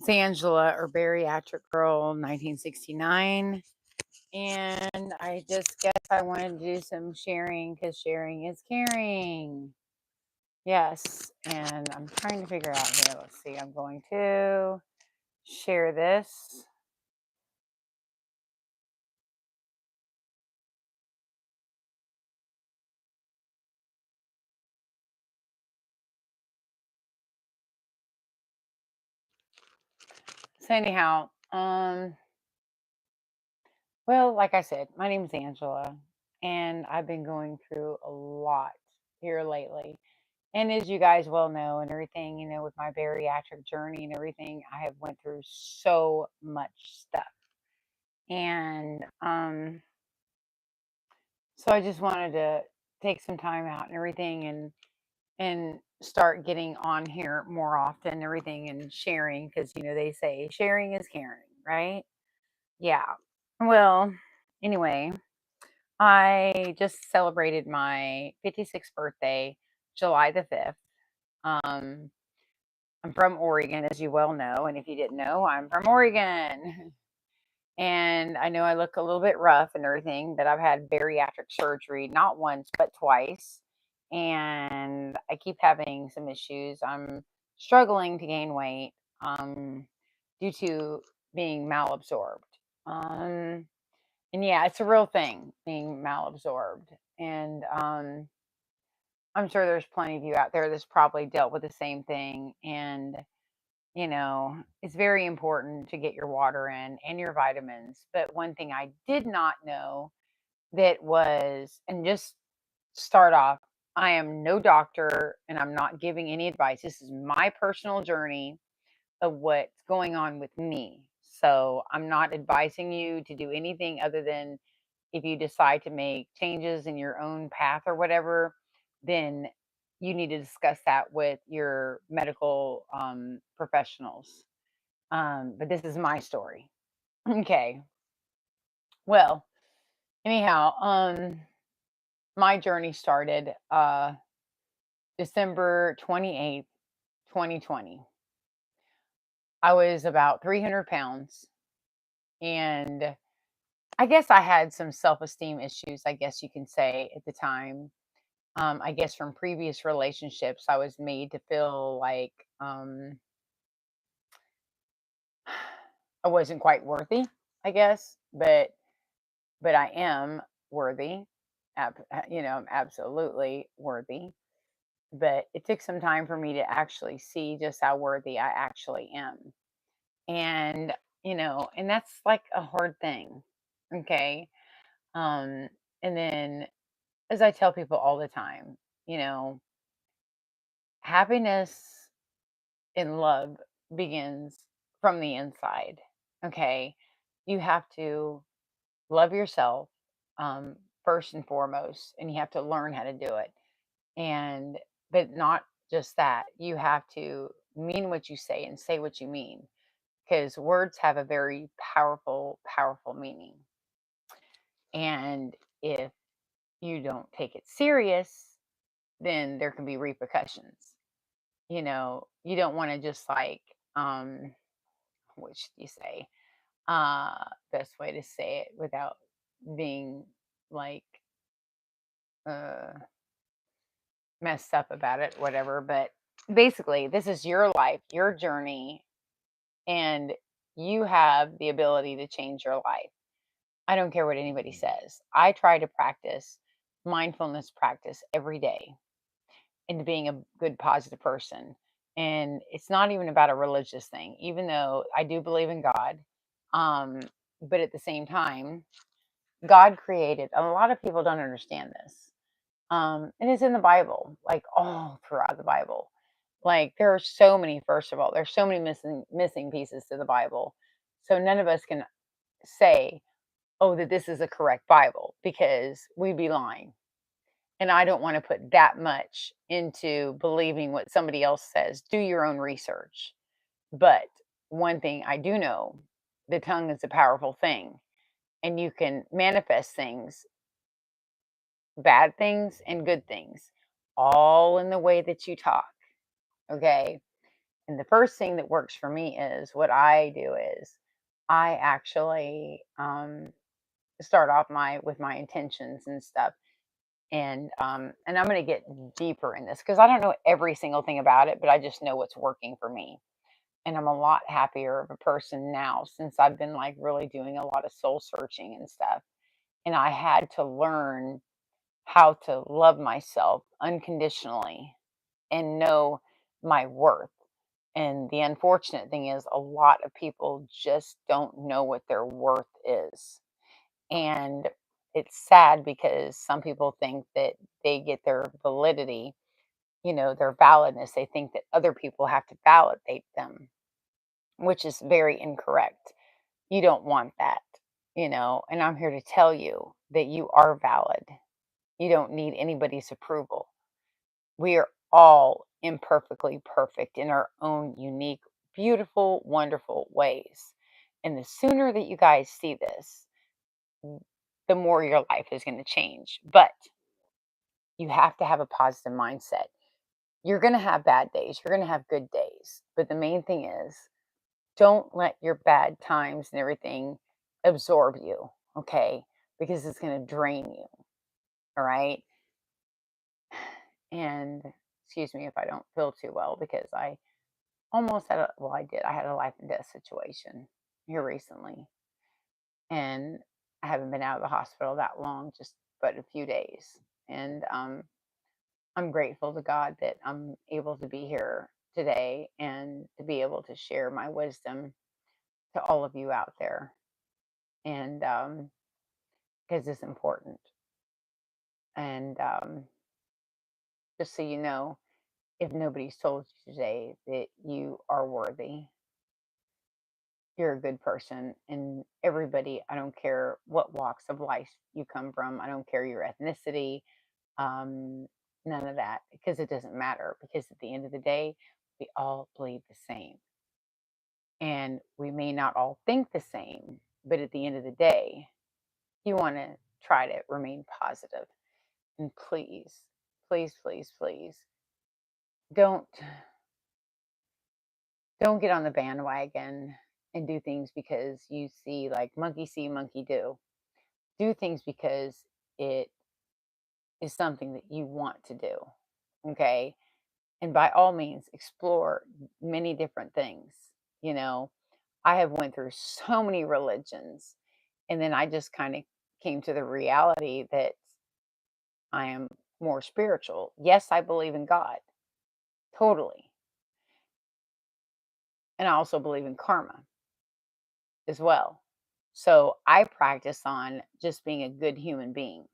It's Angela or Bariatric Girl 1969. And I just guess I wanted to do some sharing because sharing is caring. Yes. And I'm trying to figure out here. Let's see. I'm going to share this. So anyhow, well, like I said, my name is Angela, and I've been going through a lot here lately. And as you guys well know, and everything, with my bariatric journey and everything, I have went through so much stuff. And so I just wanted to take some time out and everything and start getting on here more often and everything and sharing because they say sharing is caring, right? Yeah. Well, anyway, I just celebrated my 56th birthday, July the 5th. Um, I'm from Oregon, as you well know. And if you didn't know, I'm from Oregon. And I know I look a little bit rough and everything, but I've had bariatric surgery not once, but twice. And I keep having some issues. I'm struggling to gain weight due to being malabsorbed. Um, and yeah, it's a real thing being malabsorbed. And I'm sure there's plenty of you out there that's probably dealt with the same thing. And it's very important to get your water in and your vitamins. But one thing I did not know that was, and just start off, I am no doctor and I'm not giving any advice. This is my personal journey of what's going on with me. So I'm not advising you to do anything other than if you decide to make changes in your own path or whatever, then you need to discuss that with your medical professionals. But this is my story. Okay. Well, anyhow, my journey started December 28th, 2020. I was about 300 pounds, and I guess I had some self esteem issues, I guess you can say, at the time. I guess from previous relationships, I was made to feel like I wasn't quite worthy, I guess, but I am worthy. I'm absolutely worthy. But it took some time for me to actually see just how worthy I actually am. And, and that's like a hard thing. Okay. Um, and then as I tell people all the time, you know, happiness and love begins from the inside. Okay. You have to love yourself um, first and foremost, and you have to learn how to do it. And, but not just that, you have to mean what you say and say what you mean because words have a very powerful, powerful meaning. And if you don't take it serious, then there can be repercussions. You don't want to just like, um, what should you say? Best way to say it without being like uh messed up about it, whatever. But basically, this is your life, your journey, and you have the ability to change your life. I don't care what anybody says. I try to practice mindfulness practice every day into being a good, positive person. And it's not even about a religious thing, even though I do believe in God. Um, but at the same time, God created, a lot of people don't understand this. And it's in the Bible, like all throughout the Bible. Like there are so many, first of all, there's so many missing pieces to the Bible. So none of us can say, oh, that this is a correct Bible because we'd be lying. And I don't want to put that much into believing what somebody else says. Do your own research. But one thing I do know, the tongue is a powerful thing and you can manifest things, bad things and good things, all in the way that you talk. Okay. And the first thing that works for me is what I do is I actually start off my with my intentions and stuff. And I'm going to get deeper in this because I don't know every single thing about it, but I just know what's working for me. And I'm a lot happier of a person now since I've been like really doing a lot of soul searching and stuff. And I had to learn how to love myself unconditionally and know my worth. And the unfortunate thing is, a lot of people just don't know what their worth is. And it's sad because some people think that they get their validity, their validness. They think that other people have to validate them, which is very incorrect. You don't want that. And I'm here to tell you that you are valid. You don't need anybody's approval. We are all imperfectly perfect in our own unique, beautiful, wonderful ways. And the sooner that you guys see this, the more your life is going to change. But you have to have a positive mindset. You're going to have bad days, you're going to have good days. But the main thing is, don't let your bad times and everything absorb you, okay? Because it's going to drain you, all right? And excuse me if I don't feel too well because I almost had I did. I had a life and death situation here recently. And I haven't been out of the hospital that long, just but a few days. And I'm grateful to God that I'm able to be here today and to be able to share my wisdom to all of you out there. And because it's important. And just so you know, if nobody's told you today that you are worthy, you're a good person. And everybody, I don't care what walks of life you come from, I don't care your ethnicity, um, none of that, because it doesn't matter. Because at the end of the day, we all bleed the same. And we may not all think the same, but at the end of the day, you want to try to remain positive. And please, please, please, please don't don't get on the bandwagon and do things because you see, monkey do. Do things because it is something that you want to do. Okay. And by all means, explore many different things. You know, I have went through so many religions, and then I just kind of came to the reality that I am more spiritual. Yes, I believe in God, totally. And I also believe in karma as well. So I practice on just being a good human being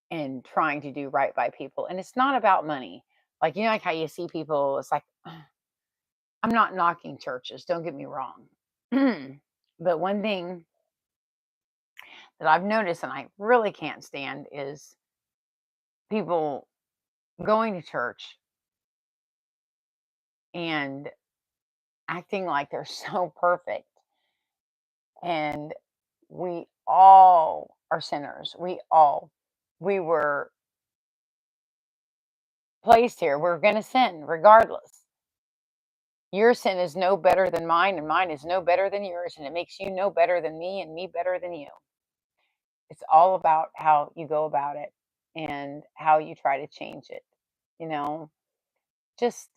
and trying to do right by people. And it's not about money. Like how you see people, it's like, I'm not knocking churches, don't get me wrong. But one thing that I've noticed and I really can't stand is people going to church and acting like they're so perfect. And we all are sinners. We were placed here. We're going to sin regardless. Your sin is no better than mine, and mine is no better than yours. And it makes you no better than me, and me better than you. It's all about how you go about it and how you try to change it. You know, just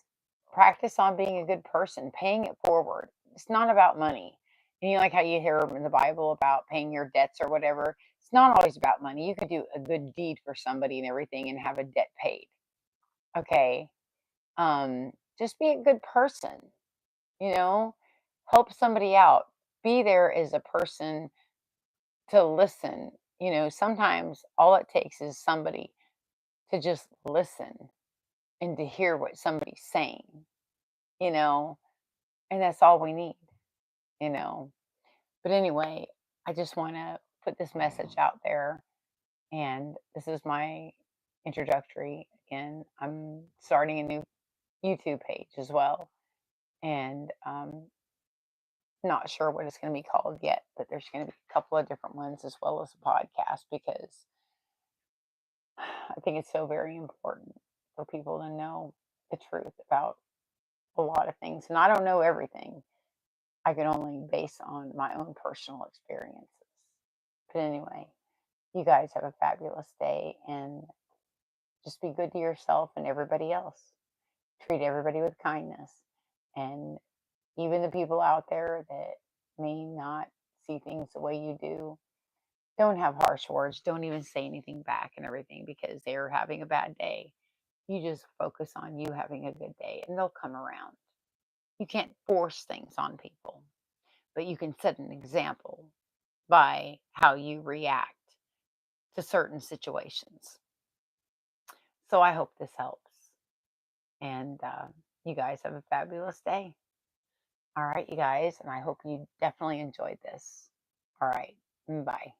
practice on being a good person, paying it forward. It's not about money. Like how you hear in the Bible about paying your debts or whatever. It's not always about money. You could do a good deed for somebody and everything and have a debt paid. Okay. Just be a good person, you know, help somebody out. Be there as a person to listen. Sometimes all it takes is somebody to just listen and to hear what somebody's saying, you know, and that's all we need, you know. But anyway, I just want to put this message out there, and this is my introductory. Again, I'm starting a new YouTube page as well, and not sure what it's going to be called yet, but there's going to be a couple of different ones as well as a podcast because I think it's so very important for people to know the truth about a lot of things, and I don't know everything. I can only base on my own personal experiences. But anyway, you guys have a fabulous day and just be good to yourself and everybody else. Treat everybody with kindness. And even the people out there that may not see things the way you do, don't have harsh words. Don't even say anything back and everything because they're having a bad day. You just focus on you having a good day and they'll come around. You can't force things on people, but you can set an example by how you react to certain situations. So I hope this helps. And you guys have a fabulous day. All right, you guys. And I hope you definitely enjoyed this. All right. Bye.